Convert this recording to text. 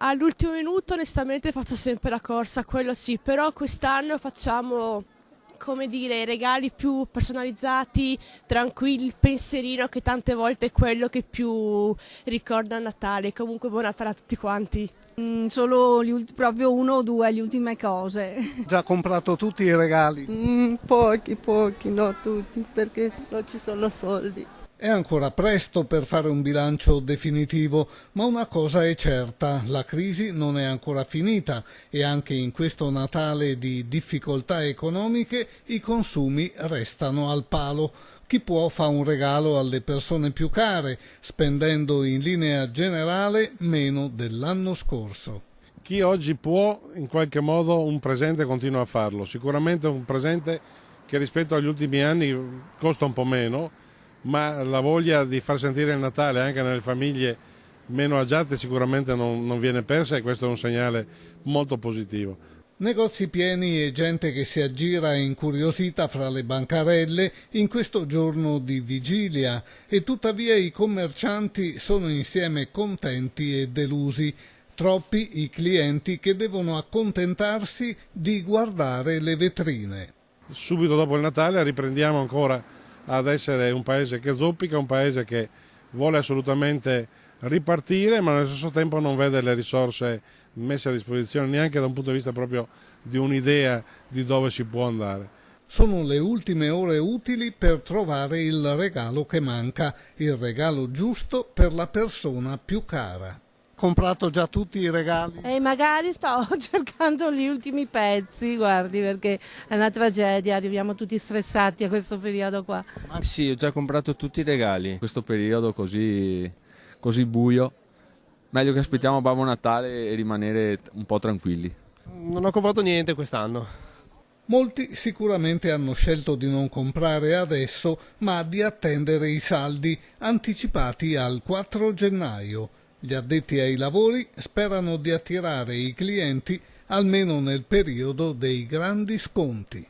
All'ultimo minuto onestamente faccio sempre la corsa, quello sì, però quest'anno facciamo, come dire, regali più personalizzati, tranquilli, il pensierino che tante volte è quello che più ricorda Natale. Comunque buon Natale a tutti quanti. Solo proprio uno o due, le ultime cose. Già comprato tutti i regali? Pochi, no tutti, perché non ci sono soldi. È ancora presto per fare un bilancio definitivo, ma una cosa è certa, la crisi non è ancora finita e anche in questo Natale di difficoltà economiche i consumi restano al palo. Chi può fa un regalo alle persone più care, spendendo in linea generale meno dell'anno scorso. Chi oggi può, in qualche modo, un presente continua a farlo. Sicuramente un presente che rispetto agli ultimi anni costa un po' meno, ma la voglia di far sentire il Natale anche nelle famiglie meno agiate sicuramente non viene persa e questo è un segnale molto positivo. Negozi pieni e gente che si aggira incuriosita fra le bancarelle in questo giorno di vigilia e tuttavia i commercianti sono insieme contenti e delusi. Troppi i clienti che devono accontentarsi di guardare le vetrine. Subito dopo il Natale riprendiamo ancora ad essere un paese che zoppica, un paese che vuole assolutamente ripartire, ma allo stesso tempo non vede le risorse messe a disposizione neanche da un punto di vista proprio di un'idea di dove si può andare. Sono le ultime ore utili per trovare il regalo che manca, il regalo giusto per la persona più cara. Comprato già tutti i regali? Magari sto cercando gli ultimi pezzi, guardi, perché è una tragedia, arriviamo tutti stressati a questo periodo qua. Sì, ho già comprato tutti i regali, in questo periodo così buio. Meglio che aspettiamo Babbo Natale e rimanere un po' tranquilli. Non ho comprato niente quest'anno. Molti sicuramente hanno scelto di non comprare adesso, ma di attendere i saldi anticipati al 4 gennaio. Gli addetti ai lavori sperano di attirare i clienti almeno nel periodo dei grandi sconti.